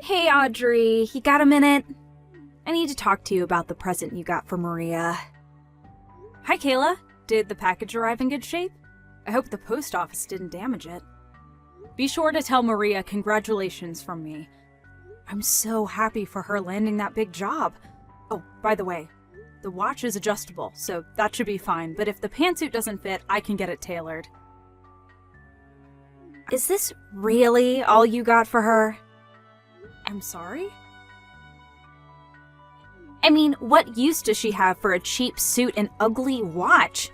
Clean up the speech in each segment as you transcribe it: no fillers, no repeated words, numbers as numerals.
Hey, Audrey, you got a minute? I need to talk to you about the present you got for Maria. Hi, Kayla. Did the package arrive in good shape? I hope the post office didn't damage it. Be sure to tell Maria congratulations from me. I'm so happy for her landing that big job. Oh, by the way, the watch is adjustable, so that should be fine, but if the pantsuit doesn't fit, I can get it tailored. Is this really all you got for her? I'm sorry? I mean, what use does she have for a cheap suit and ugly watch?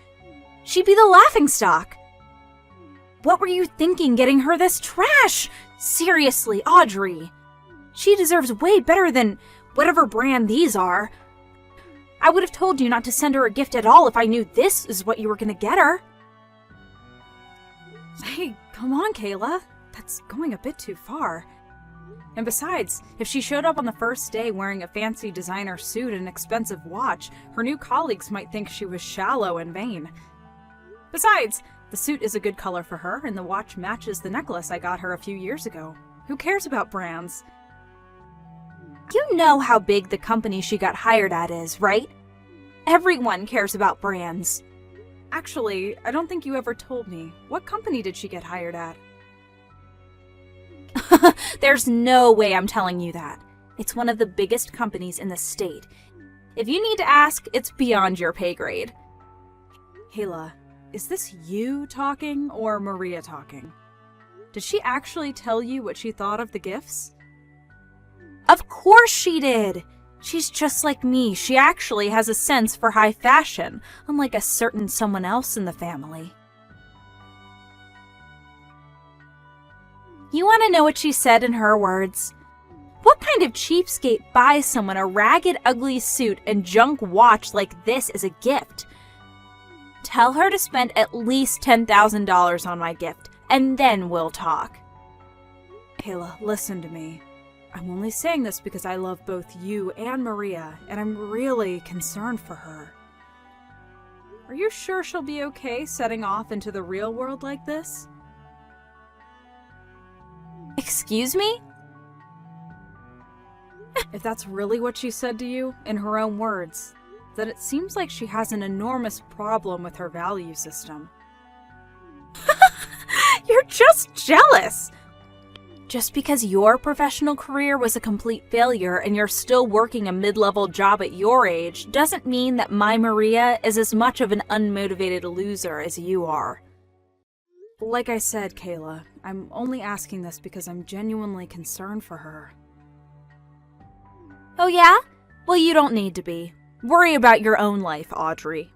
She'd be the laughingstock. What were you thinking getting her this trash? Seriously, Audrey. She deserves way better than whatever brand these are. I would have told you not to send her a gift at all if I knew this is what you were gonna get her. Hey, come on, Kayla. That's going a bit too far. And besides, if she showed up on the first day wearing a fancy designer suit and an expensive watch, her new colleagues might think she was shallow and vain. Besides, the suit is a good color for her, and the watch matches the necklace I got her a few years ago. Who cares about brands? You know how big the company she got hired at is, right? Everyone cares about brands. Actually, I don't think you ever told me. What company did she get hired at? There's no way I'm telling you that. It's one of the biggest companies in the state. If you need to ask, it's beyond your pay grade. Kayla, is this you talking or Maria talking? Did she actually tell you what she thought of the gifts? Of course she did! She's just like me. She actually has a sense for high fashion, unlike a certain someone else in the family. You want to know what she said in her words? What kind of cheapskate buys someone a ragged, ugly suit and junk watch like this as a gift? Tell her to spend at least $10,000 on my gift, and then we'll talk. Kayla, listen to me. I'm only saying this because I love both you and Maria, and I'm really concerned for her. Are you sure she'll be okay setting off into the real world like this? Excuse me? If that's really what she said to you, in her own words, then it seems like she has an enormous problem with her value system. You're just jealous! Just because your professional career was a complete failure and you're still working a mid-level job at your age doesn't mean that my Maria is as much of an unmotivated loser as you are. Like I said, Kayla, I'm only asking this because I'm genuinely concerned for her. Oh yeah? Well, you don't need to be. Worry about your own life, Audrey.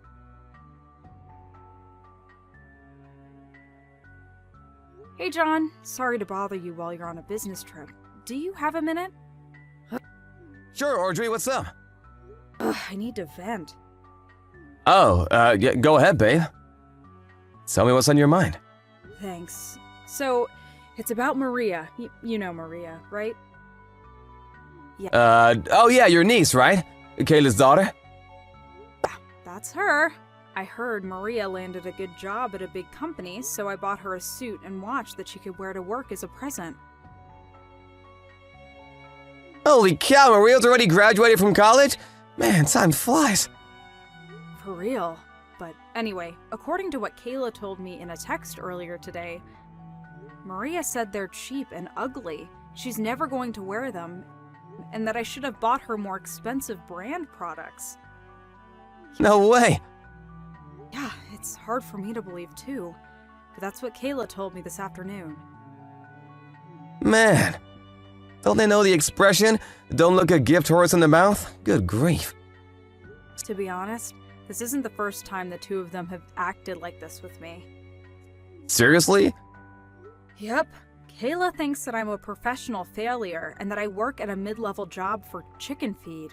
Hey John, sorry to bother you while you're on a business trip. Do you have a minute? Sure, Audrey, what's up? I need to vent. Oh, yeah, go ahead, babe. Tell me what's on your mind. Thanks. So, it's about Maria. You know Maria, right? Yeah. Oh yeah, your niece, right? Kayla's daughter? That's her. I heard Maria landed a good job at a big company, so I bought her a suit and watch that she could wear to work as a present. Holy cow, Maria's already graduated from college? Man, time flies. For real. But anyway, according to what Kayla told me in a text earlier today, Maria said they're cheap and ugly. She's never going to wear them, and that I should have bought her more expensive brand products. No way. Yeah, it's hard for me to believe too, but that's what Kayla told me this afternoon. Man, don't they know the expression, don't look a gift horse in the mouth? Good grief. To be honest, this isn't the first time the two of them have acted like this with me. Seriously? Yep. Kayla thinks that I'm a professional failure and that I work at a mid-level job for chicken feed.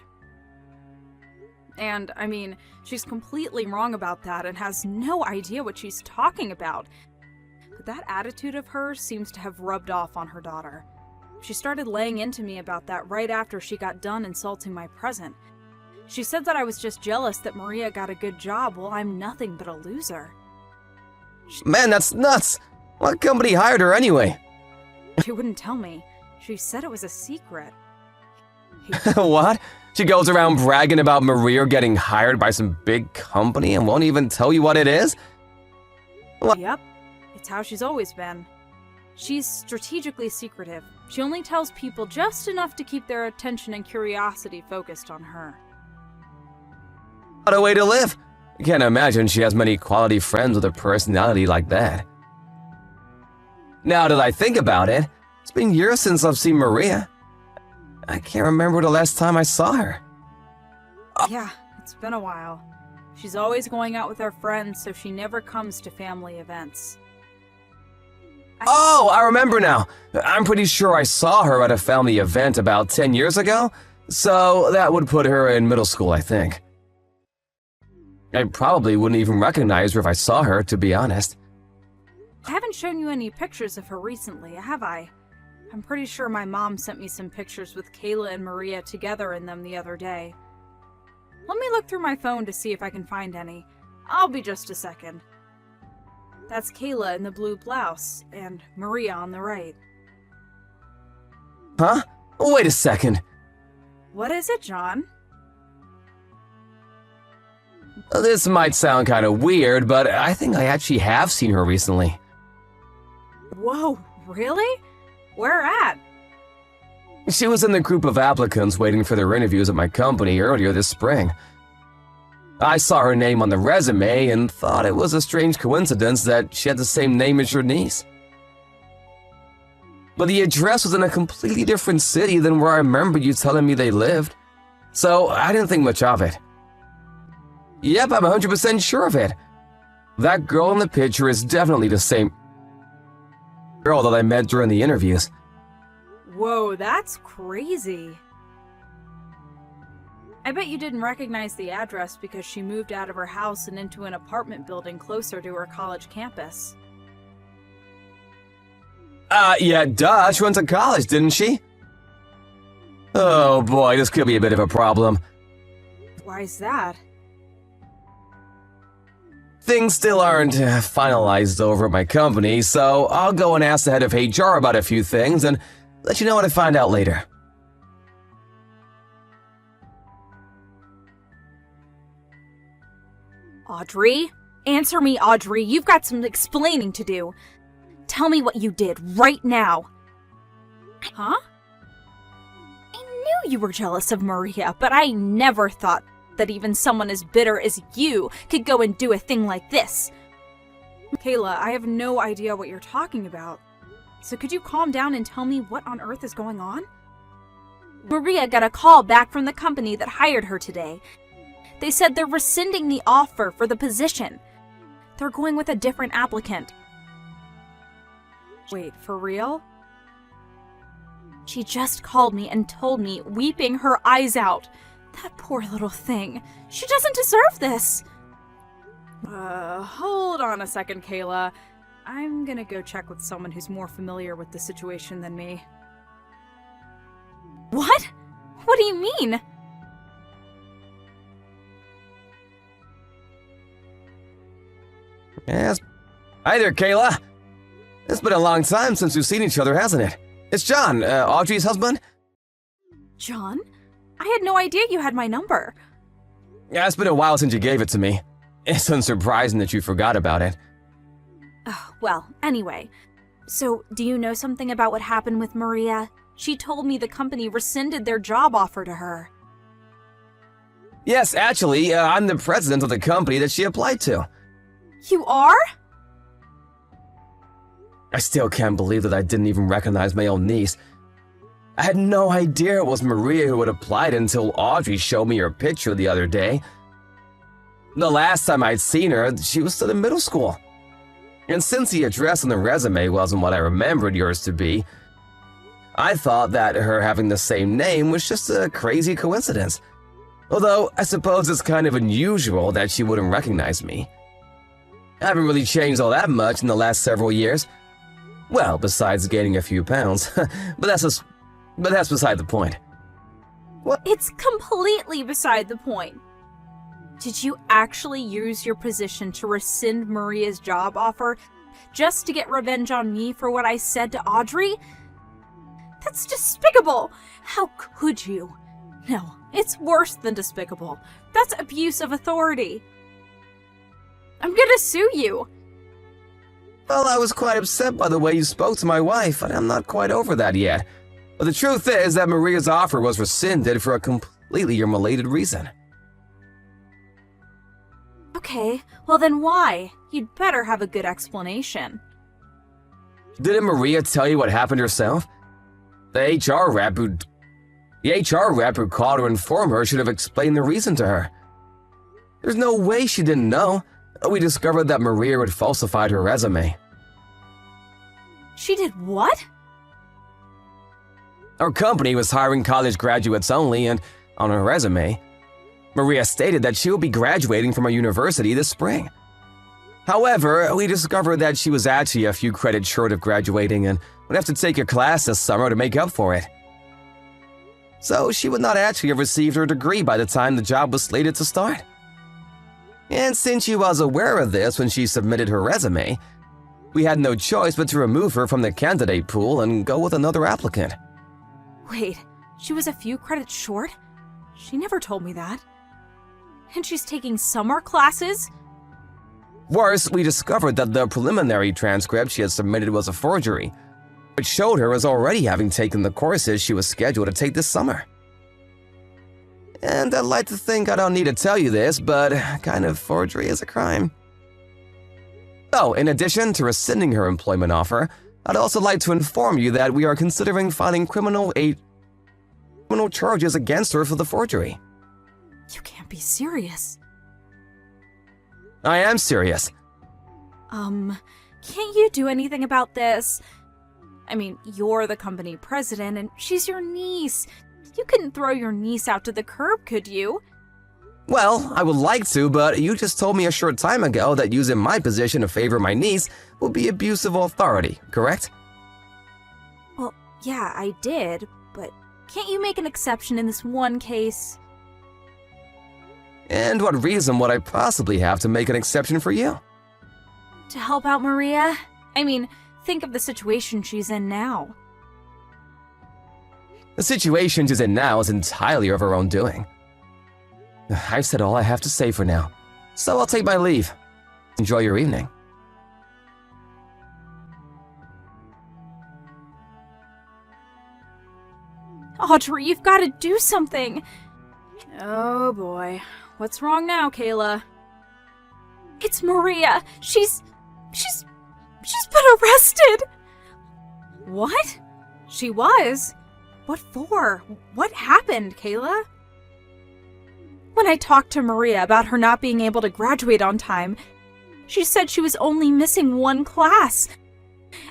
And, I mean, she's completely wrong about that and has no idea what she's talking about. But that attitude of hers seems to have rubbed off on her daughter. She started laying into me about that right after she got done insulting my present. She said that I was just jealous that Maria got a good job while I'm nothing but a loser. Man, that's nuts. What company hired her anyway? She wouldn't tell me. She said it was a secret. What? She goes around bragging about Maria getting hired by some big company and won't even tell you what it is? Yep, it's how she's always been. She's strategically secretive. She only tells people just enough to keep their attention and curiosity focused on her. What a way to live. I can't imagine she has many quality friends with a personality like that. Now that I think about it, it's been years since I've seen Maria. I can't remember the last time I saw her. Yeah, it's been a while. She's always going out with her friends, so she never comes to family events. Oh, I remember now. I'm pretty sure I saw her at a family event about 10 years ago, so that would put her in middle school, I think. I probably wouldn't even recognize her if I saw her, to be honest. I haven't shown you any pictures of her recently, have I? I'm pretty sure my mom sent me some pictures with Kayla and Maria together in them the other day. Let me look through my phone to see if I can find any. I'll be just a second. That's Kayla in the blue blouse, and Maria on the right. Huh? Wait a second. What is it, John? This might sound kind of weird, but I think I actually have seen her recently. Whoa, really? Where at? She was in the group of applicants waiting for their interviews at my company earlier this spring. I saw her name on the resume and thought it was a strange coincidence that she had the same name as your niece. But the address was in a completely different city than where I remember you telling me they lived, so I didn't think much of it. Yep, I'm 100% sure of it. That girl in the picture is definitely the same girl that I met during the interviews. Whoa, that's crazy. I bet you didn't recognize the address because she moved out of her house and into an apartment building closer to her college campus. Yeah, duh, she went to college, didn't she? Oh boy, this could be a bit of a problem. Why's that? Things still aren't finalized over at my company, so I'll go and ask the head of HR about a few things and let you know what I find out later. Audrey? Answer me, Audrey. You've got some explaining to do. Tell me what you did right now. Huh? I knew you were jealous of Maria, but I never thought that even someone as bitter as you could go and do a thing like this. Kayla, I have no idea what you're talking about. So could you calm down and tell me what on earth is going on? Maria got a call back from the company that hired her today. They said they're rescinding the offer for the position. They're going with a different applicant. Wait, for real? She just called me and told me, weeping her eyes out. That poor little thing. She doesn't deserve this. Hold on a second, Kayla. I'm gonna go check with someone who's more familiar with the situation than me. What? What do you mean? Yes. Hi there, Kayla. It's been a long time since we've seen each other, hasn't it? It's John, Audrey's husband. John? I had no idea you had my number. Yeah, it's been a while since you gave it to me. It's unsurprising that you forgot about it. Oh, well, anyway. So, do you know something about what happened with Maria? She told me the company rescinded their job offer to her. Yes, actually, I'm the president of the company that she applied to. You are? I still can't believe that I didn't even recognize my own niece. I had no idea it was Maria who had applied until Audrey showed me her picture the other day. The last time I'd seen her, she was still in middle school. And since the address on the resume wasn't what I remembered yours to be, I thought that her having the same name was just a crazy coincidence. Although, I suppose it's kind of unusual that she wouldn't recognize me. I haven't really changed all that much in the last several years. Well, besides gaining a few pounds, but that's beside the point. What? It's completely beside the point. Did you actually use your position to rescind Maria's job offer just to get revenge on me for what I said to Audrey? That's despicable! How could you? No, it's worse than despicable. That's abuse of authority. I'm gonna sue you. Well, I was quite upset by the way you spoke to my wife, and I'm not quite over that yet. But the truth is that Maria's offer was rescinded for a completely unrelated reason. Okay, well then why? You'd better have a good explanation. Didn't Maria tell you what happened herself? The HR rep who called her and informed her should have explained the reason to her. There's no way she didn't know. We discovered that Maria had falsified her resume. She did what? Our company was hiring college graduates only, and on her resume, Maria stated that she will be graduating from a university this spring. However, we discovered that she was actually a few credits short of graduating and would have to take a class this summer to make up for it. So she would not actually have received her degree by the time the job was slated to start. And since she was aware of this when she submitted her resume, we had no choice but to remove her from the candidate pool and go with another applicant. Wait, she was a few credits short? She never told me that. And she's taking summer classes? Worse, we discovered that the preliminary transcript she had submitted was a forgery, which showed her as already having taken the courses she was scheduled to take this summer. And I'd like to think I don't need to tell you this, but kind of forgery is a crime. Oh, in addition to rescinding her employment offer, I'd also like to inform you that we are considering filing criminal charges against her for the forgery. You can't be serious. I am serious. Can't you do anything about this? I mean, you're the company president and she's your niece. You couldn't throw your niece out to the curb, could you? Well, I would like to, but you just told me a short time ago that using my position to favor my niece would be abuse of authority, correct? Well, yeah, I did, but can't you make an exception in this one case? And what reason would I possibly have to make an exception for you? To help out Maria? I mean, think of the situation she's in now. The situation she's in now is entirely of her own doing. I've said all I have to say for now, so I'll take my leave. Enjoy your evening. Audrey, you've got to do something. Oh boy. What's wrong now, Kayla? It's Maria. She's been arrested. What? She was? What for? What happened, Kayla? When I talked to Maria about her not being able to graduate on time, she said she was only missing one class.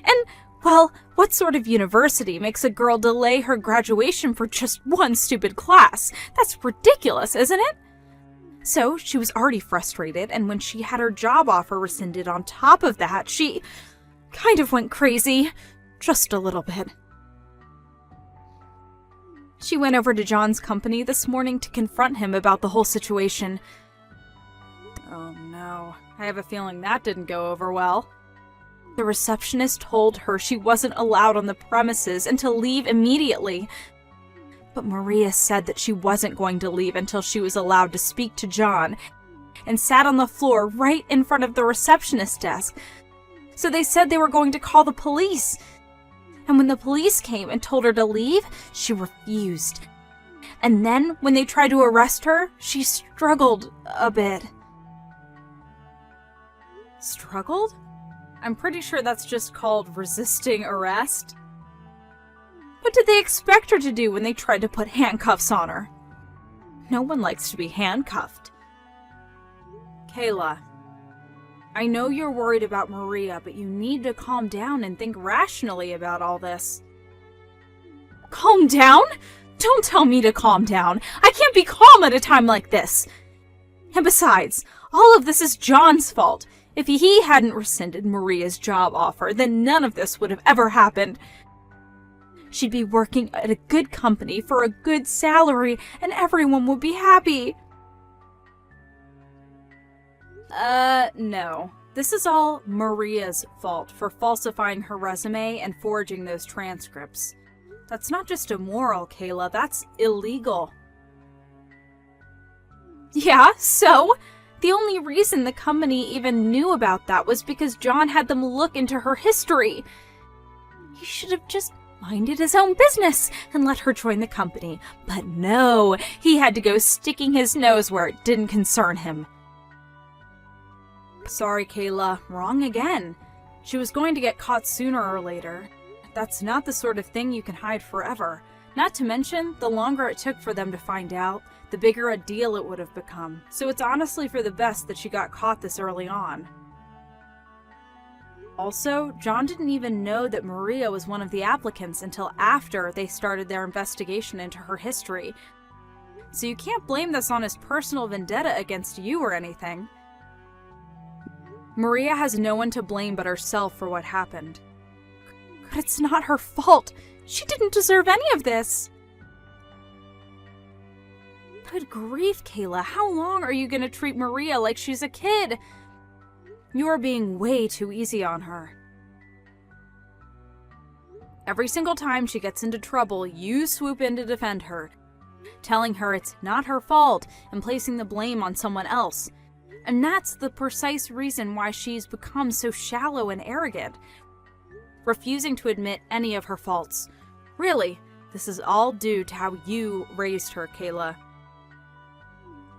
And, well, what sort of university makes a girl delay her graduation for just one stupid class? That's ridiculous, isn't it? So, she was already frustrated, and when she had her job offer rescinded on top of that, she kind of went crazy. Just a little bit. She went over to John's company this morning to confront him about the whole situation. Oh no, I have a feeling that didn't go over well. The receptionist told her she wasn't allowed on the premises and to leave immediately. But Maria said that she wasn't going to leave until she was allowed to speak to John, and sat on the floor right in front of the receptionist's desk. So they said they were going to call the police. And when the police came and told her to leave, she refused. And then, when they tried to arrest her, she struggled a bit. Struggled? I'm pretty sure that's just called resisting arrest. What did they expect her to do when they tried to put handcuffs on her? No one likes to be handcuffed. Kayla, I know you're worried about Maria, but you need to calm down and think rationally about all this. Calm down? Don't tell me to calm down. I can't be calm at a time like this. And besides, all of this is John's fault. If he hadn't rescinded Maria's job offer, then none of this would have ever happened. She'd be working at a good company for a good salary, and everyone would be happy. No. This is all Maria's fault for falsifying her resume and forging those transcripts. That's not just immoral, Kayla, that's illegal. Yeah, so? The only reason the company even knew about that was because John had them look into her history. He should have just minded his own business and let her join the company. But no, he had to go sticking his nose where it didn't concern him. Sorry, Kayla, wrong again. She was going to get caught sooner or later. That's not the sort of thing you can hide forever. Not to mention, the longer it took for them to find out, the bigger a deal it would have become. So it's honestly for the best that she got caught this early on. Also, John didn't even know that Maria was one of the applicants until after they started their investigation into her history. So you can't blame this on his personal vendetta against you or anything. Maria has no one to blame but herself for what happened. But it's not her fault. She didn't deserve any of this. Good grief, Kayla. How long are you going to treat Maria like she's a kid? You are being way too easy on her. Every single time she gets into trouble, you swoop in to defend her, telling her it's not her fault and placing the blame on someone else. And that's the precise reason why she's become so shallow and arrogant, refusing to admit any of her faults. Really, this is all due to how you raised her, Kayla.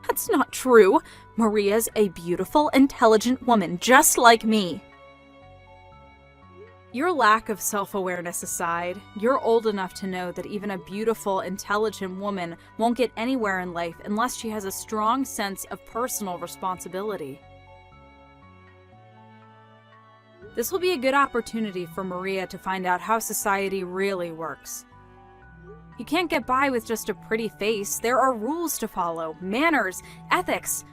That's not true. Maria's a beautiful, intelligent woman, just like me. Your lack of self-awareness aside, you're old enough to know that even a beautiful, intelligent woman won't get anywhere in life unless she has a strong sense of personal responsibility. This will be a good opportunity for Maria to find out how society really works. You can't get by with just a pretty face. There are rules to follow, manners, ethics.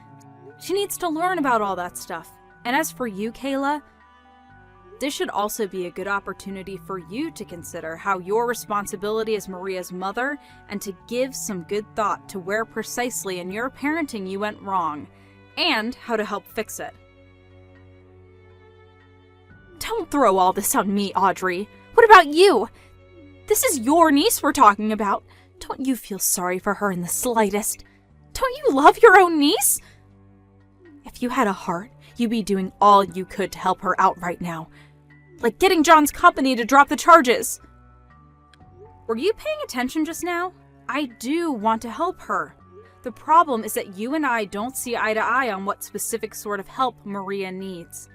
She needs to learn about all that stuff. And as for you, Kayla, this should also be a good opportunity for you to consider how your responsibility as Maria's mother and to give some good thought to where precisely in your parenting you went wrong, and how to help fix it. Don't throw all this on me, Audrey. What about you? This is your niece we're talking about. Don't you feel sorry for her in the slightest? Don't you love your own niece? If you had a heart, you'd be doing all you could to help her out right now. Like getting John's company to drop the charges. Were you paying attention just now? I do want to help her. The problem is that you and I don't see eye to eye on what specific sort of help Maria needs.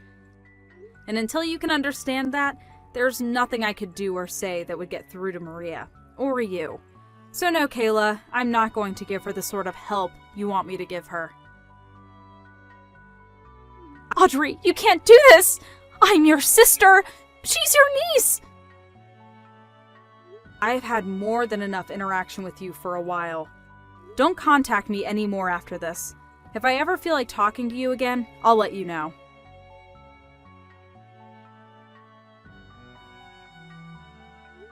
And until you can understand that, there's nothing I could do or say that would get through to Maria, or you. So no, Kayla, I'm not going to give her the sort of help you want me to give her. Audrey, you can't do this! I'm your sister! She's your niece! I've had more than enough interaction with you for a while. Don't contact me anymore after this. If I ever feel like talking to you again, I'll let you know.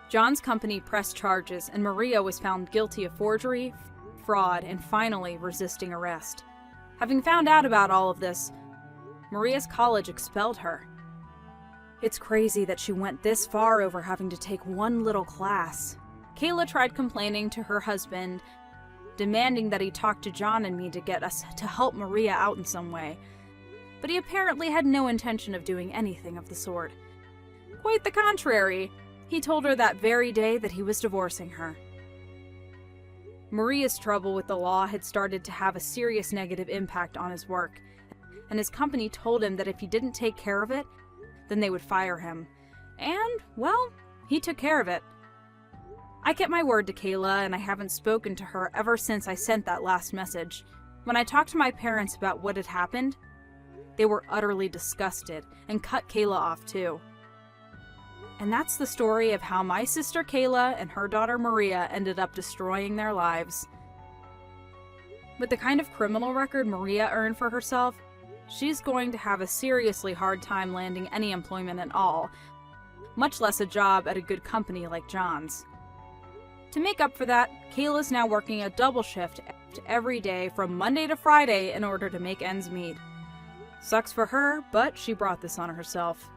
John's company pressed charges, and Maria was found guilty of forgery, fraud, and finally resisting arrest. Having found out about all of this, Maria's college expelled her. It's crazy that she went this far over having to take one little class. Kayla tried complaining to her husband, demanding that he talk to John and me to get us to help Maria out in some way, but he apparently had no intention of doing anything of the sort. Quite the contrary. He told her that very day that he was divorcing her. Maria's trouble with the law had started to have a serious negative impact on his work, and his company told him that if he didn't take care of it, then they would fire him. And, well, he took care of it. I kept my word to Kayla, and I haven't spoken to her ever since I sent that last message. When I talked to my parents about what had happened, they were utterly disgusted and cut Kayla off too. And that's the story of how my sister Kayla and her daughter Maria ended up destroying their lives. With the kind of criminal record Maria earned for herself, she's going to have a seriously hard time landing any employment at all, much less a job at a good company like John's. To make up for that, Kayla's now working a double shift every day from Monday to Friday in order to make ends meet. Sucks for her, but she brought this on herself.